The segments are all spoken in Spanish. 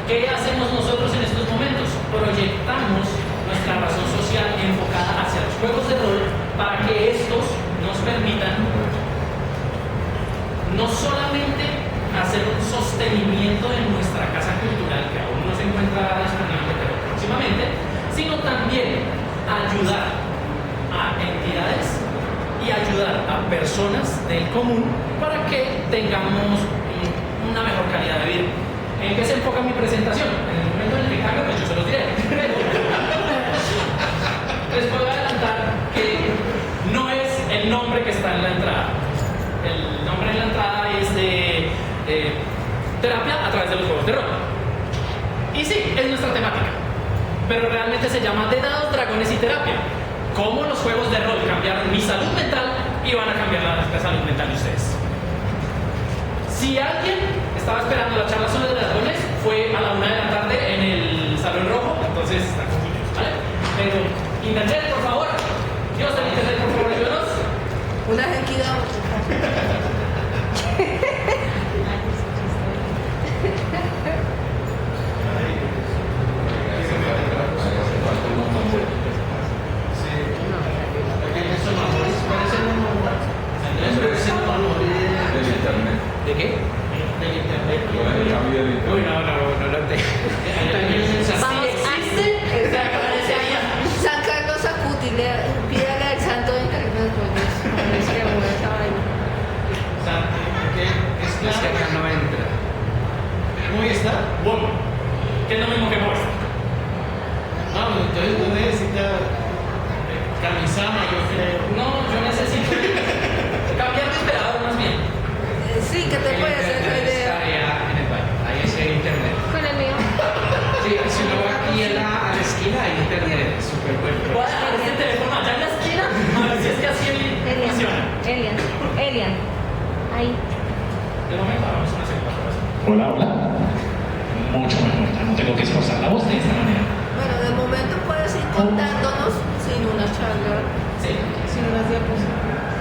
¿Qué hacemos nosotros en estos momentos? Proyectamos nuestra razón social enfocada hacia los juegos de rol para que estos nos permitan no solamente hacer un sostenimiento de nuestra casa cultural, que aún no se encuentra disponible, pero próximamente, sino también ayudar a entidades y ayudar a personas del común para que tengamos una mejor calidad de vida. ¿En qué se enfoca mi presentación? En el momento en el que cambio, pues yo se los diré. Les puedo adelantar que no es el nombre que está en la entrada. El nombre en la entrada es de terapia a través de los juegos de rol. Y sí, es nuestra temática. Pero realmente se llama de dados, dragones y terapia. Cómo los juegos de rol cambiaron mi salud mental y van a cambiar la salud mental de ustedes. Si alguien estaba esperando la charla sobre dragones, fue a la 1 de la tarde en el Salón Rojo, entonces está confundido, ¿vale? Pero, internet, por favor. Dios del internet, por favor, ayúdanos. Una genquida. ¿De qué? Del internet. Uy, no lo tengo. San Carlos Acuti, pídale al santo de internet, pues, que mueve esa vaina. Es Es que acá no entra. ¿Cómo está? Bueno, que es lo mismo que muestra. Vamos, entonces no necesita camisama, yo creo. No, yo necesito cambiar de esperador más bien. Sí, ¿qué te puede hacer esa Está idea? allá en el baño. Ahí es el internet. Con el mío. Sí, si uno va aquí a la esquina hay internet. Súper bueno. Voy a dejar este teléfono allá en la esquina a ver si es que así funciona. Elian. Ahí. De momento hagamos una segunda prueba. Hola, hola. Mucho mejor, ya no tengo que esforzar la voz de esta manera. Bueno, de momento puedes ir contándonos sin una charla, Sí. sin unas diapositivas.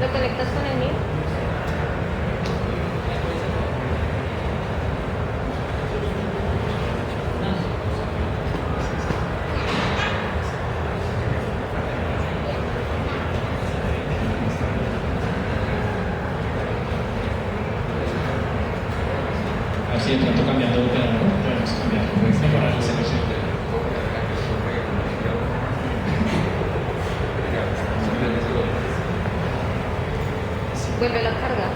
¿Lo conectas con el mío? A ver si de pronto cambiando de operador podemos cambiar, mejorar el servicio. Vuelve a cargar.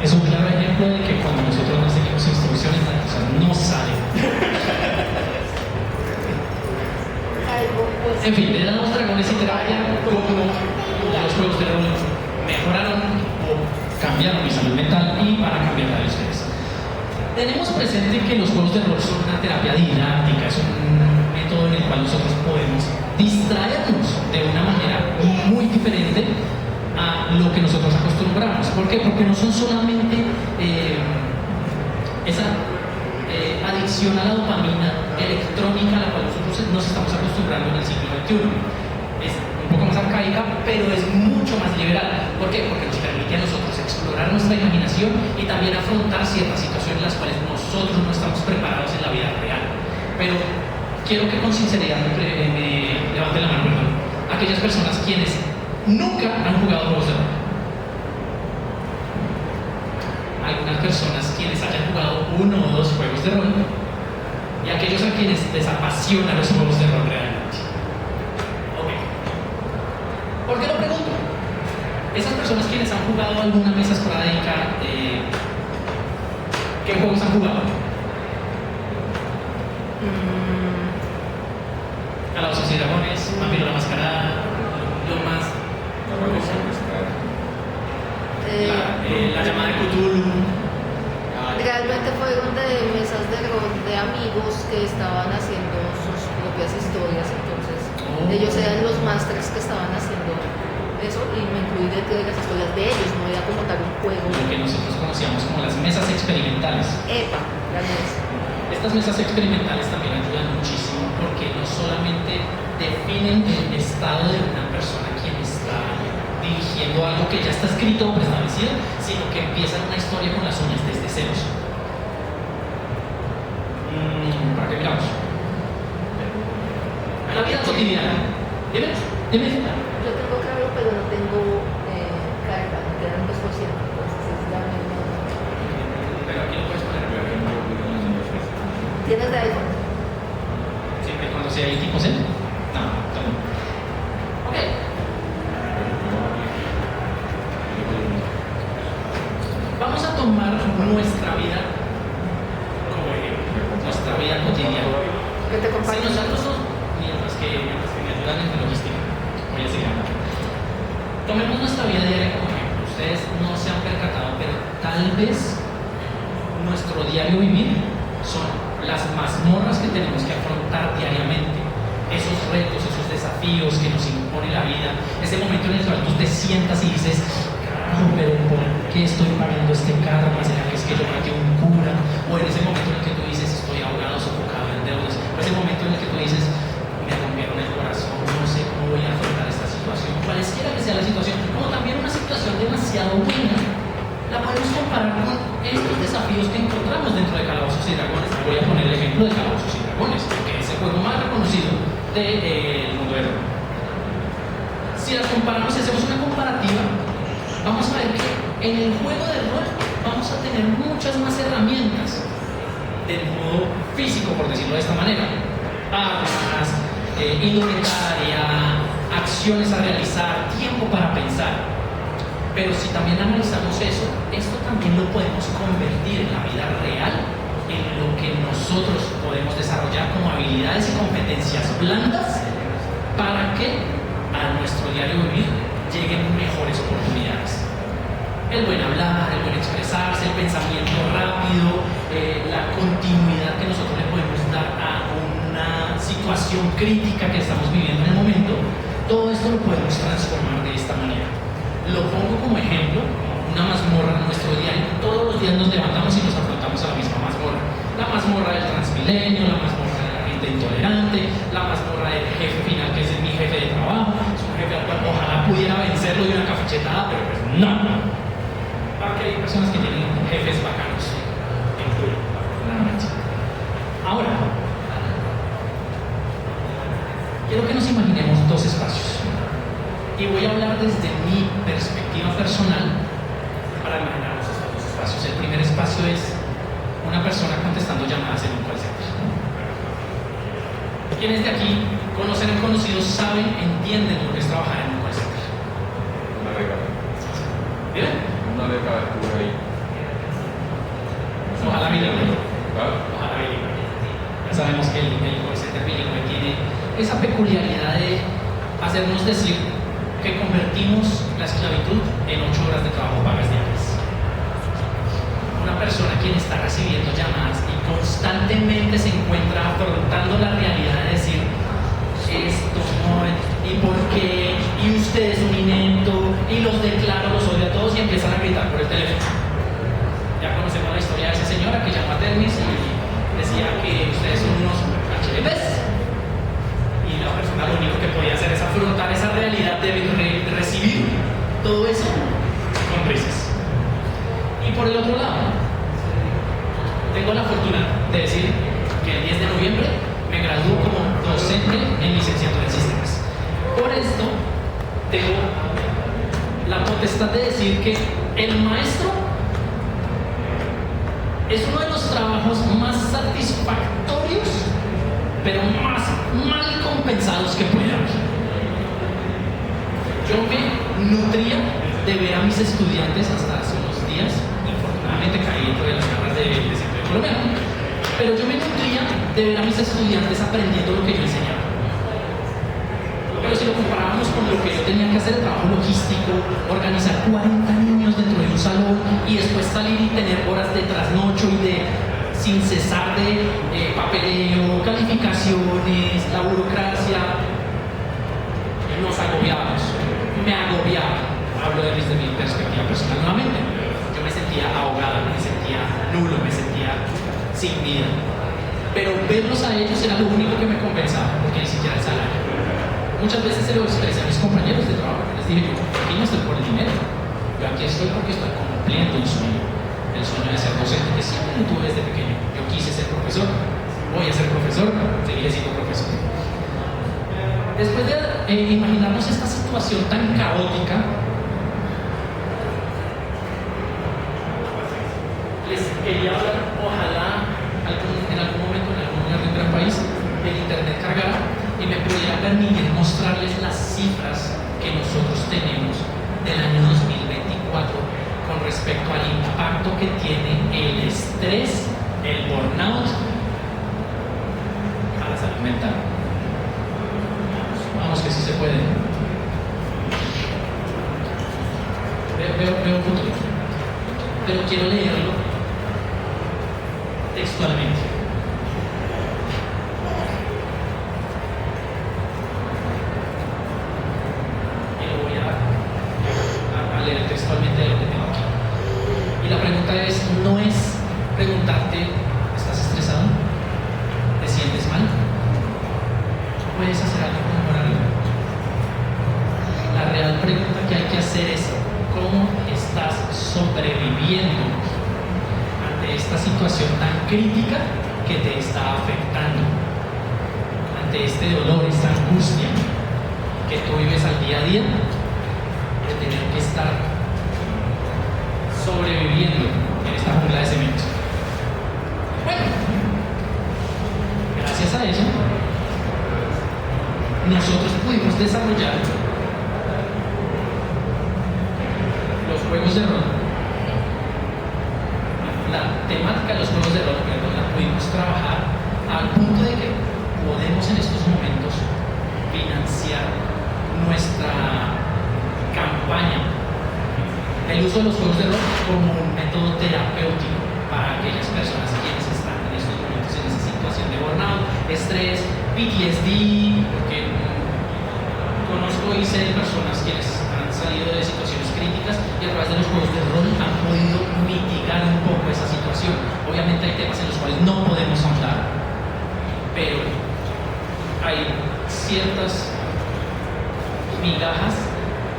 Es un claro ejemplo de que cuando nosotros no seguimos instrucciones, las cosas no salen. En fin, le damos dragones y terapia como los juegos de rol mejoraron o cambiaron mi salud mental y van a cambiar la de ustedes. Tenemos presente que los juegos de rol son una terapia didáctica, es un método en el cual nosotros podemos distraernos de una manera muy diferente a lo que nosotros acostumbramos. ¿Por qué? Porque no son solamente esa adicción a la dopamina electrónica a la cual nosotros nos estamos acostumbrando en el siglo XXI. Es un poco más arcaica, pero es mucho más liberal. ¿Por qué? Porque nos permite a nosotros explorar nuestra imaginación y también afrontar ciertas situaciones en las cuales nosotros no estamos preparados en la vida real. Pero quiero que con sinceridad me levanten la mano, perdón, aquellas personas quienes nunca han jugado juegos de rol. Algunas personas quienes hayan jugado 1 o 2 juegos de rol y aquellos a quienes les apasionan los juegos de rol realmente. Ok. ¿Por qué lo pregunto? Esas personas quienes han jugado alguna mesa esporádica, ¿qué juegos han jugado? Calabozos y Dragones, Vampiro la Mascarada, lo más. La llamada de Cthulhu. Realmente fue amigos que estaban haciendo sus propias historias, entonces ellos eran los másters que estaban haciendo eso y me incluí dentro de las historias de ellos, no era como tal un juego. Lo que nosotros conocíamos como las mesas experimentales. EPA, realmente. Estas mesas experimentales también ayudan muchísimo porque no solamente definen el estado de una persona quien está dirigiendo algo que ya está escrito o preestablecido, sino que empiezan una historia con las uñas desde ceros. ¿Para qué miramos? La vida cotidiana. Dime. Yo tengo claro, pero no tengo carga, me quedan 2%, entonces es la misma. Pero aquí lo puedes poner. ¿Tienes de iPhone? Siempre y cuando sea el tipo C. No. Ok. Vamos a tomar nuestra vida como ejemplo, nuestra vida cotidiana. ¿Qué te Si acompaña? nosotros, mientras que me ayudan en logística, voy a seguir hablando. Tomemos nuestra vida diaria como ejemplo. Ustedes no se han percatado, pero tal vez nuestro diario vivir son las mazmorras que tenemos que afrontar diariamente. Esos retos, esos desafíos que nos impone la vida. Ese momento en el cual tú te sientas y dices, carajo, pero ¿por qué estoy pagando este karma? ¿Será que es que yo maté a un cura? O en ese momento en el que tú dices, estoy ahogado, sofocado en deudas. O ese momento en el que tú dices, me rompieron el corazón, no sé cómo voy a afrontar esta situación. Cualesquiera que sea la situación, como también una situación demasiado buena, la podemos comparar con estos desafíos que encontramos dentro de Calabozos y Dragones. Voy a poner el ejemplo de Calabozos y Dragones, que es el juego más reconocido del mundo del rol. Si las comparamos, si hacemos una comparativa, vamos a ver que en el juego del rol vamos a tener muchas más herramientas del modo físico, por decirlo de esta manera. Armas, indumentaria, acciones a realizar, tiempo para pensar. Pero si también analizamos eso, esto también lo podemos convertir en la vida real en lo que nosotros podemos desarrollar como habilidades y competencias blandas para que a nuestro diario vivir lleguen mejores oportunidades. El buen hablar, el buen expresarse, el pensamiento rápido, la continuidad que nosotros le podemos dar a una situación crítica que estamos viviendo en el momento, todo esto lo podemos transformar de esta manera. Lo pongo como ejemplo, una mazmorra en nuestro diario. Todos los días nos levantamos y nos afrontamos a la misma mazmorra. La mazmorra del Transmilenio, la mazmorra de la gente intolerante, la mazmorra del jefe final, que ese es mi jefe de trabajo. Es un jefe al cual ojalá pudiera vencerlo de una cachetada, pero pues no. Porque hay personas que tienen jefes bacanos. Ahora, quiero que nos imaginemos dos espacios. Y voy a hablar desde mi perspectiva personal para imaginarnos estos dos espacios. El primer espacio es una persona contestando llamadas en un call center. ¿Quiénes de aquí conocen o conocidos, saben, entienden lo que es trabajar en un call center? Una década. ¿Bien? Una década estuve ahí. Ojalá bilingüe. ¿Ah? Ojalá bilingüe. Ya sabemos que el call center bilingüe tiene esa peculiaridad de hacernos decir que convertimos la esclavitud en 8 horas de trabajo pagas diarias. Una persona quien está recibiendo llamadas y constantemente se encuentra afrontando la realidad de decir esto no, y por qué, y usted es un inepto, y los declaro, los odio a todos, y empiezan a gritar por el teléfono. Ya conocemos la historia de esa señora que llamó a Termis y decía que ustedes son unos HDPs. Y la persona lo único que podía hacer es afrontar esa realidad de recibir todo eso con risas. Y por el otro lado, tengo la fortuna de decir que el 10 de noviembre me gradúo como docente en licenciatura en sistemas. Por esto, tengo la potestad de decir que el maestro es uno de los trabajos más satisfactorios, pero más mal compensados que puede haber. Yo me nutría de ver a mis estudiantes hasta hace unos días, infortunadamente caí dentro de las garras del desempleo colombiano, pero yo me nutría de ver a mis estudiantes aprendiendo lo que yo enseñaba. Pero si lo comparábamos con lo que yo tenía que hacer, el trabajo logístico, organizar 40 niños dentro de un salón y después salir y tener horas de trasnocho y de sin cesar de papeleo, calificaciones, la burocracia. Nos agobiábamos, me agobiaba. Hablo desde mi perspectiva personal nuevamente. Yo me sentía ahogado, me sentía nulo, me sentía sin vida. Pero verlos a ellos era lo único que me compensaba, porque ni siquiera el salario. Muchas veces se lo expresé a mis compañeros de trabajo. Les dije, yo aquí no estoy por el dinero. Yo aquí estoy porque estoy cumpliendo un sueño. El sueño de ser docente, que siempre lo tuve desde pequeño. Yo quise ser profesor, voy a ser profesor, seguiré siendo profesor. Después de imaginarnos esta situación tan caótica, les quería hablar, ojalá en algún momento, en algún lugar del gran país, el internet cargara y me pudiera permitir mostrarles las cifras que nosotros tenemos del año 2024 con respecto al impacto que tiene el estrés, el burnout a la salud mental. Vamos que sí se puede. Veo un futuro. Pero quiero leerlo textualmente. Y lo voy a leer textualmente de lo que tengo aquí. Y la pregunta no es preguntarte, ¿estás estresado? ¿Te sientes mal? ¿Puedes hacer algo para mejorarlo? La real pregunta que hay que hacer es ¿cómo estás sobreviviendo ante esta situación tan crítica que te está afectando? Ante este dolor, esta angustia que tú vives al día a día de tener que estar sobreviviendo en esta jungla de cemento. Bueno, gracias a eso nosotros pudimos desarrollar los juegos de rol. La temática de los juegos de rol, la pudimos trabajar al punto de que podemos en estos momentos financiar nuestra campaña, el uso de los juegos de rol como un método terapéutico para aquellas personas quienes están en estos momentos en esa situación de burnout, estrés, PTSD, porque conozco y sé de personas quienes han salido de situaciones críticas y a través de los juegos de rol han podido mitigar un poco esa situación. Obviamente hay temas en los cuales no podemos ahondar, pero hay ciertas migajas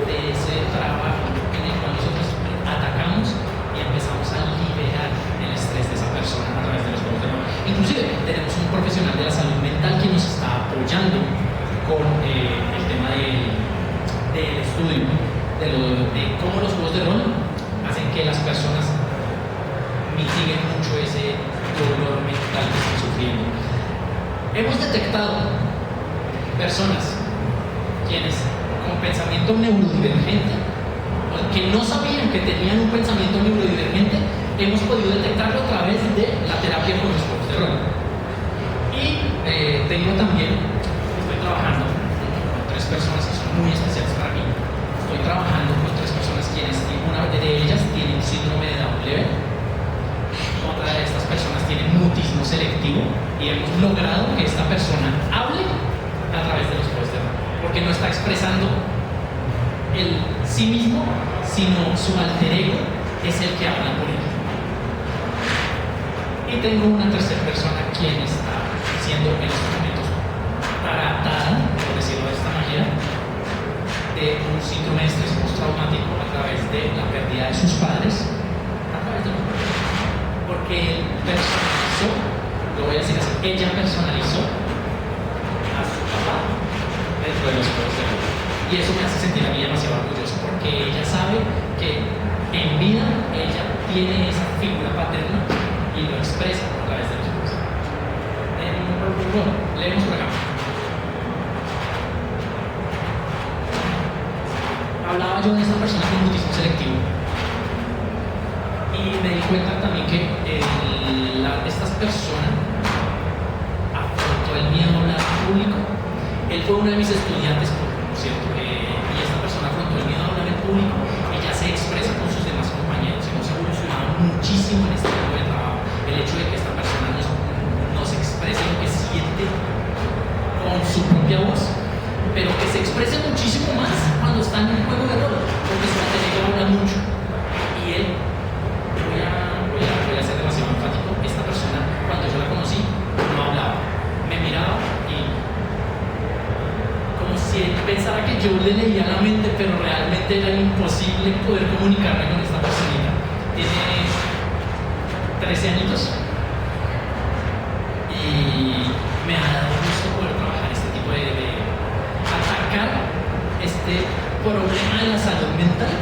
de ese trabajo en el cual nosotros atacamos y empezamos a liberar el estrés de esa persona a través de los juegos de rol. Inclusive tenemos un profesional de la salud mental que nos está apoyando con el tema del estudio de cómo los juegos de rol hacen que las personas mitiguen mucho ese dolor mental que están sufriendo. Hemos detectado personas quienes con pensamiento neurodivergente o que no sabían que tenían un pensamiento neurodivergente, hemos podido detectarlo a través de la terapia con los juegos de rol. Y tengo también, estoy trabajando con 3 personas que son muy especiales para mí. Estoy trabajando con 3 personas quienes, una de ellas tiene un síndrome de Down leve, otra de estas personas tiene mutismo selectivo y hemos logrado que esta persona hable a través de los juegos de rol, porque no está expresando el sí mismo, sino su alter ego es el que habla por él. Y tengo una tercera persona quien está siendo en estos momentos tratada, por decirlo de esta manera, de un síndrome de estrés postraumático a través de la pérdida de sus padres, a través de los padres. Porque él personalizó, lo voy a decir así, ella personalizó a su papá dentro de los juegos de rol. Y eso me hace sentir a mí demasiado orgulloso, porque ella sabe que en vida ella tiene esa figura paterna y lo expresa a través de los juegos. Bueno, leemos por acá. Hablaba yo de esta persona con mutismo selectivo y me di cuenta también que estas personas afrontó el miedo a hablar en público. Él fue uno de mis estudiantes, por cierto, y esta persona afrontó el miedo a hablar en público y ya se expresa con sus demás compañeros. Hemos evolucionado muchísimo en este tipo de trabajo. El hecho de que esta persona realmente era imposible poder comunicarme con esta personita. Tiene 13 añitos y me ha dado gusto poder trabajar este tipo de atacar este problema de la salud mental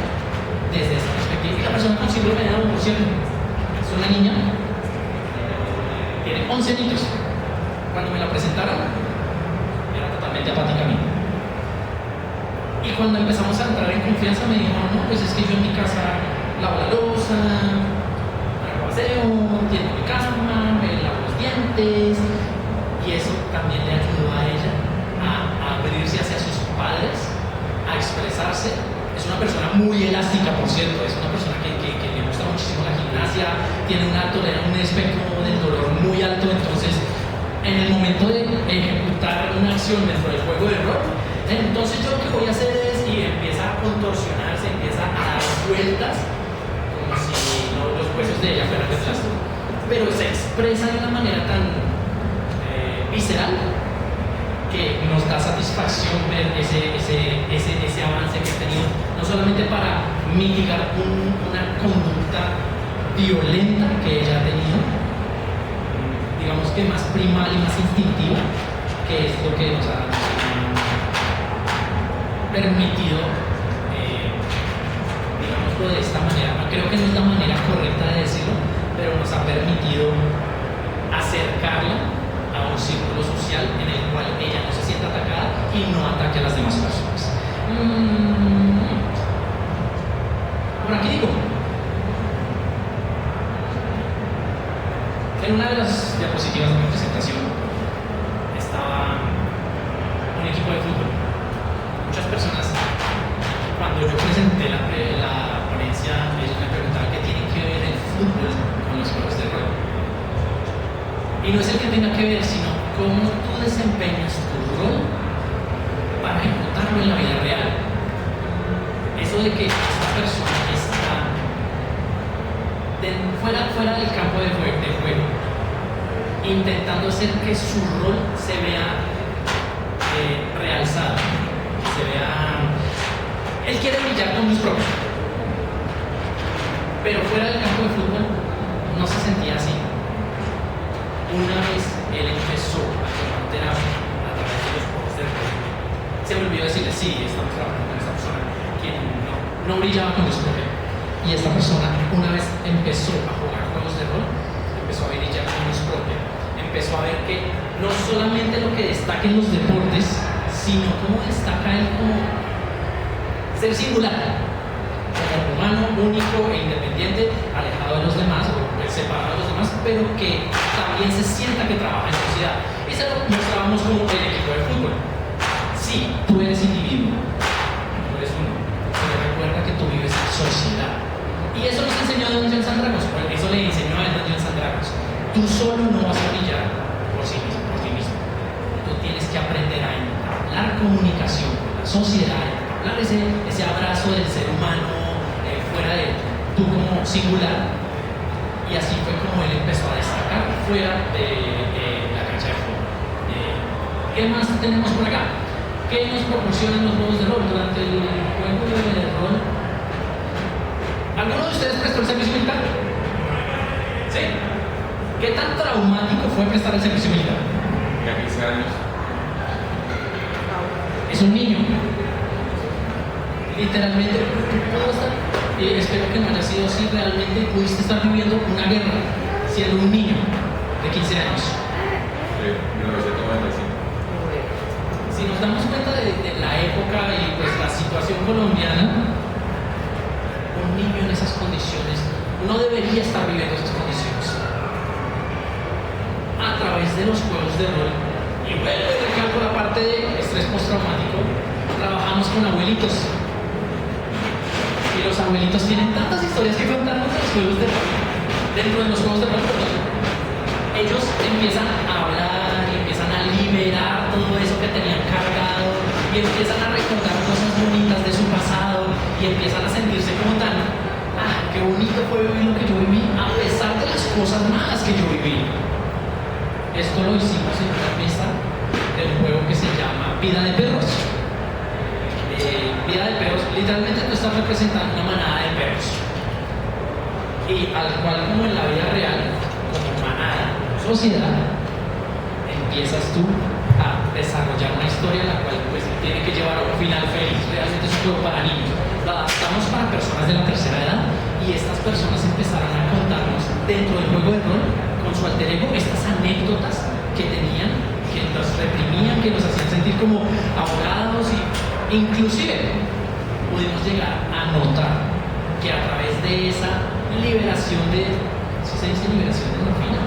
desde esta perspectiva. Y la persona con síndrome de Down, por cierto, es una niña, tiene 11 añitos. Cuando me la presentaron, era totalmente apática a mí. Y cuando empezamos a entrar en confianza me dijo, no, pues es que yo en mi casa lavo la loza, hago aseo, tiendo mi cama, me lavo los dientes. Y eso también le ayudó a ella a abrirse hacia sus padres, a expresarse. Es una persona muy elástica, por cierto, es una persona que le gusta muchísimo la gimnasia, tiene un espectro del dolor muy alto, entonces en el momento de ejecutar una acción dentro del juego de rol, entonces yo lo que voy a hacer es, y empieza a contorsionarse, empieza a dar vueltas, como si los huesos de ella fueran de plástico, pero se expresa de una manera tan visceral que nos da satisfacción ver ese avance que ha tenido, no solamente para mitigar una conducta violenta que ella ha tenido, digamos que más primal y más instintiva, que es lo que nos ha permitido, digámoslo de esta manera, creo que no es la manera correcta de decirlo, pero nos ha permitido acercarla a un círculo social en el cual ella no se sienta atacada y no ataque a las demás personas. Por aquí digo, en una de las diapositivas de mi presentación estaba un equipo de fútbol. Muchas personas, cuando yo presenté la ponencia, ellos me preguntaban qué tiene que ver el fútbol con los juegos de rol. Y no es el que tenga que ver, sino cómo tú desempeñas tu rol para ejecutarlo en la vida real. Eso de que esta persona está fuera del campo de juego, intentando hacer que su rol se vea realzado, se vea... Él quiere brillar con luz propia, pero fuera del campo de fútbol no se sentía así. Una vez él empezó a tomar terapia a través de los juegos de rol, se me olvidó decirle, sí, estamos trabajando con esta persona que no brillaba con luz propia. Y esta persona, una vez empezó a jugar juegos de rol, empezó a brillar con luz propia. Empezó a ver que no solamente lo que destaca en los deportes, sino cómo destaca él como ser singular, como humano, único e independiente, alejado de los demás, o separado de los demás, pero que también se sienta que trabaja en sociedad. Y eso lo mostrábamos como el equipo de fútbol. Sí, tú eres individuo, tú eres uno, pero recuerda que tú vives en sociedad. Y eso nos enseñó Dungeons and Dragons, eso le enseñó a Dungeons and Dragons. Tú solo no vas a brillar por ti mismo. Tú tienes que aprender a entablar comunicación con la sociedad, entablar ese abrazo del ser humano fuera de tú como singular. Y así fue como él empezó a destacar fuera de la cancha de fútbol. ¿Qué más tenemos por acá? ¿Qué nos proporcionan los juegos de rol durante el juego de rol? ¿Alguno de ustedes prestó el servicio militar? ¿Sí? ¿Qué tan traumático fue prestar el servicio militar? Ya 15 años. Es un niño. Literalmente, pudo estar, espero que no haya sido así, realmente pudiste estar viviendo una guerra siendo un niño de 15 años. Sí, 1995. Si nos damos cuenta de la época y pues la situación colombiana, un niño en esas condiciones no debería estar viviendo esas condiciones. A través de los juegos de rol, y vuelvo a recalco la parte de estrés postraumático, trabajamos con abuelitos. Y los abuelitos tienen tantas historias que contarnos de los juegos de rol. Dentro de los juegos de rol, ellos empiezan a hablar y empiezan a liberar todo eso que tenían cargado y empiezan a recordar cosas bonitas de su pasado y empiezan a sentirse como tan, qué bonito fue vivir lo que yo viví a pesar de las cosas malas que yo viví. Esto lo hicimos en una mesa de un juego que se llama Vida de Perros. vida de perros, literalmente tú estás representando una manada de perros. Y al cual, como en la vida real, como manada, sociedad, empiezas tú a desarrollar una historia en la cual pues tiene que llevar a un final feliz. Realmente es un juego para niños. Lo adaptamos para personas de la tercera edad y estas personas empezaron a contarnos dentro del juego de rol con su alter ego estas anécdotas que tenían, que los reprimían, que los hacían sentir como ahogados y inclusive pudimos llegar a notar que a través de esa liberación de, ¿sí se dice liberación de endorfina?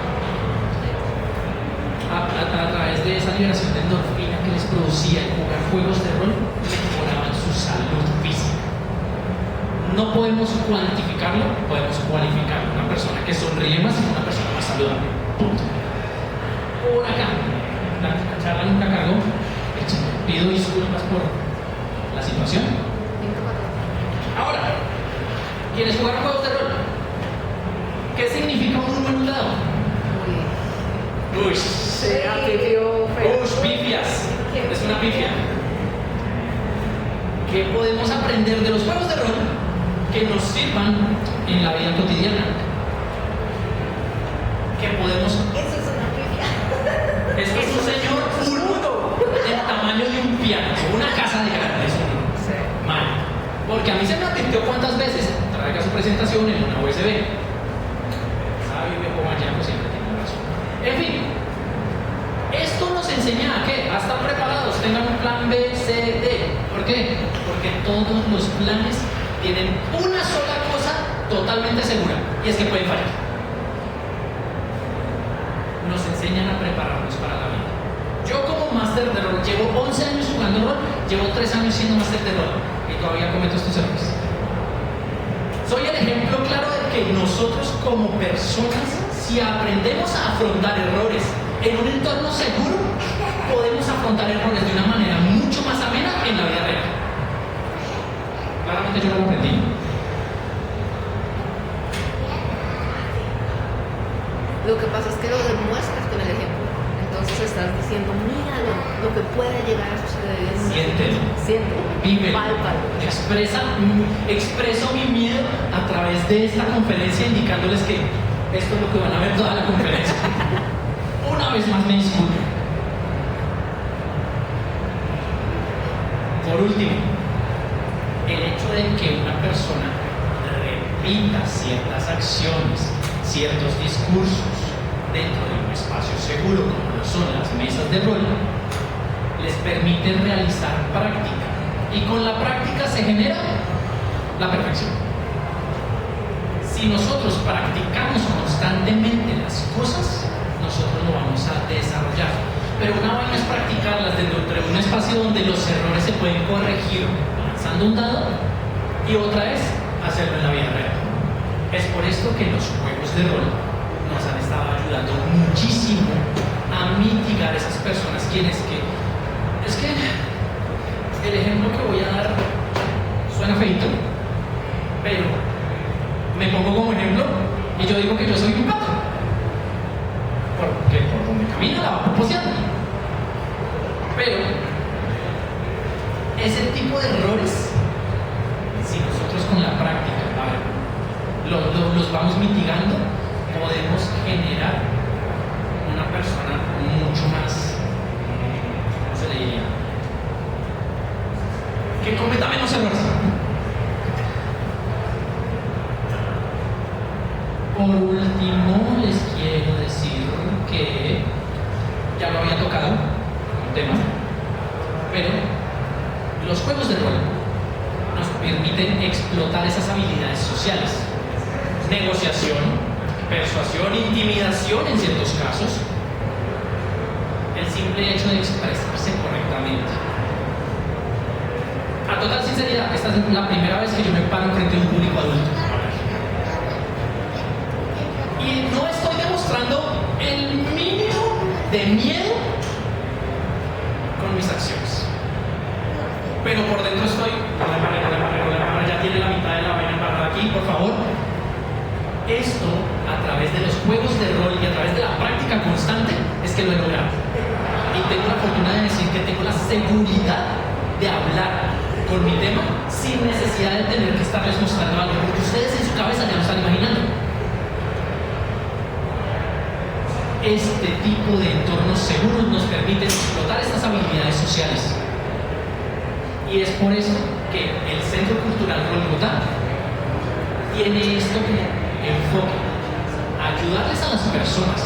A través de esa liberación de endorfina que les producía el jugar juegos de rol, mejoraban su salud física. No podemos cuantificarlo, podemos cualificarlo. Una persona que sonríe más es una persona más saludable. Punto. Por acá, la charla nunca cargó. Pido disculpas por la situación. Ahora, ¿quieres jugar juegos de rol? ¿Qué significa un número en un dado? Uy. Pifias. Es una pifia. ¿Qué podemos aprender de los juegos de rol que nos sirvan en la vida cotidiana? ¿Qué podemos? Eso es una pifia. Esto es un señor pulpo del tamaño de un piano, una casa de grandes. Mal. Porque a mí se me advirtió cuántas veces traiga su presentación en una USB. Sabe, viejo maníaco siempre tiene razón. En fin, esto nos enseña a qué, a estar preparados, tengan un plan B, C, D. ¿Por qué? Porque todos los planes tienen una sola cosa totalmente segura, y es que pueden fallar. Nos enseñan a prepararnos para la vida. Yo como máster de rol, llevo 11 años jugando rol, llevo 3 años siendo máster de rol, y todavía cometo estos errores. Soy el ejemplo claro de que nosotros como personas, si aprendemos a afrontar errores en un entorno seguro, podemos afrontar errores de una manera mucho más amena en la vida real. Claramente yo no lo aprendí. Lo que pasa es que lo demuestras con el ejemplo. Entonces estás diciendo, míralo, lo que puede llegar a suceder. Siéntelo. Siéntelo. Vívelo. Pálpalo. Expreso mi miedo a través de esta conferencia, indicándoles que esto es lo que van a ver toda la conferencia. Una vez más me disculpo. Por último, el hecho de que una persona repita ciertas acciones, ciertos discursos dentro de un espacio seguro como lo son las mesas de rol, les permite realizar práctica. Y con la práctica se genera la perfección. Si nosotros practicamos constantemente las cosas, nosotros lo vamos a desarrollar. Pero una vaina es practicarlas dentro de un espacio donde los errores se pueden corregir lanzando un dado, y otra es hacerlo en la vida real. Es por esto que los juegos de rol nos han estado ayudando muchísimo a mitigar esas personas quienes que... Es que el ejemplo que voy a dar suena feito, pero me pongo como ejemplo y yo digo que yo soy un pato. Porque por donde camina la va poseando. Pero ese tipo de errores, si nosotros con la práctica, los vamos mitigando, podemos generar una persona mucho más, ¿cómo se le diría? Que cometa menos errores. Por último, les quiero decir que ya lo había tocado un tema, pero los juegos de rol nos permiten explotar esas habilidades sociales: negociación, persuasión, intimidación en ciertos casos, el simple hecho de expresarse correctamente. A total sinceridad, esta es la primera vez que yo me paro frente a un público adulto. Y no estoy demostrando el mínimo de miedo con mis acciones. Pero por dentro estoy, ya tiene la mitad de la vaina embarrada aquí, por favor. Esto, a través de los juegos de rol y a través de la práctica constante, es que lo he logrado. Y tengo la fortuna de decir que tengo la seguridad de hablar con mi tema sin necesidad de tener que estarles mostrando algo, porque ustedes en su cabeza ya lo están imaginando. Este tipo de entornos seguros nos permiten explotar estas habilidades sociales. Y es por eso que el Centro Cultural Golgotá tiene esto como enfoque: ayudarles a las personas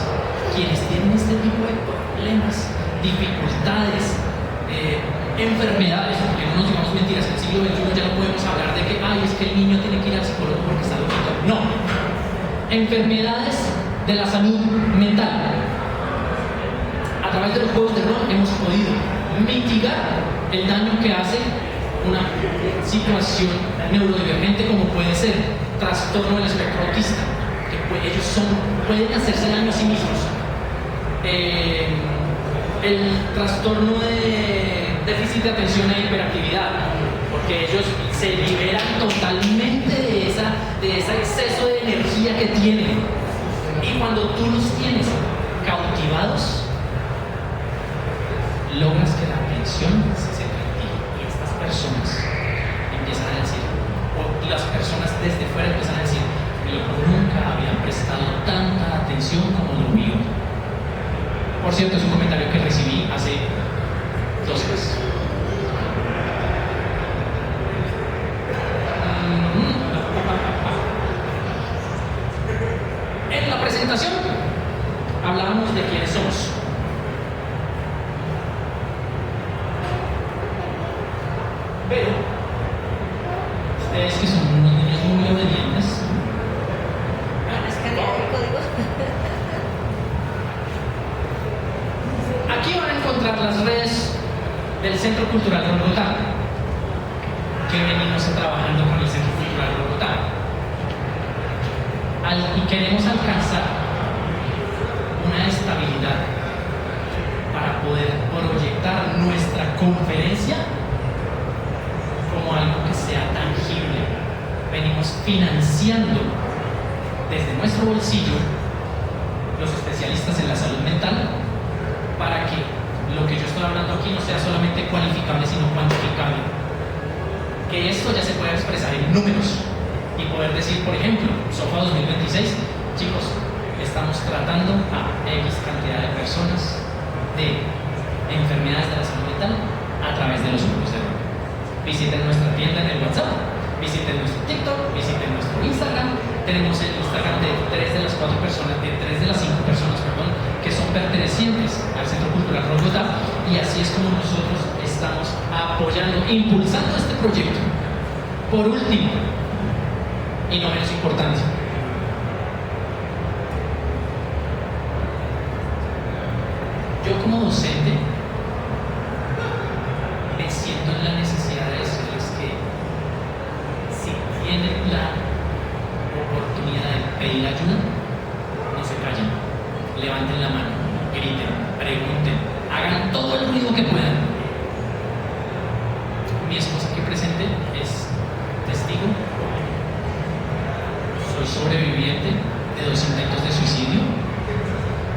quienes tienen este tipo de problemas, dificultades, enfermedades, porque no nos digamos mentiras, en el siglo XXI ya no podemos hablar de que es que el niño tiene que ir al psicólogo porque está loquito. No, enfermedades de la salud mental. A través de los juegos de rol hemos podido mitigar el daño que hace una situación neurodivergente como puede ser trastorno del espectro autista, que ellos pueden hacerse daño a sí mismos. El trastorno de déficit de atención e hiperactividad, porque ellos se liberan totalmente de ese exceso de energía que tienen. Y cuando tú los tienes cautivados, logras que la atención se centre en ti. Y estas personas empiezan a decir, o las personas desde fuera empiezan a decir: mi hijo nunca había prestado tanta atención como lo mío. Por cierto, es un comentario que recibí hace 2 meses. En la presentación hablábamos de quiénes somos. Pero ustedes, que son unos niños muy obedientes, ¿Van a escanear el código? aquí van a encontrar las redes del Centro Cultural Golgotá, que venimos trabajando con el Centro Cultural Golgotá. Y queremos alcanzar una estabilidad para poder proyectar nuestra conferencia como algo que sea tangible. Venimos financiando desde nuestro bolsillo, los especialistas en la salud mental, para que lo que yo estoy hablando aquí no sea solamente cualificable, sino cuantificable. Que esto ya se pueda expresar en números y poder decir, por ejemplo, SOFA 2026, chicos, estamos tratando a X cantidad de personas de enfermedades de la salud mental a través de los grupos de rol. Visiten nuestra tienda en el WhatsApp, visiten nuestro TikTok, visiten nuestro Instagram. Tenemos el Instagram de 3 de las 5 personas, que son pertenecientes al Centro Cultural Golgotá, y así es como nosotros estamos apoyando, impulsando este proyecto. Por último, y no menos importante, yo como docente me siento en la necesidad de decirles que si tienen la oportunidad de pedir ayuda, no se callen, levanten la mano, griten, pregunten, hagan todo el ruido que puedan. Mi esposa aquí presente es testigo. Soy sobreviviente de 2 intentos de suicidio.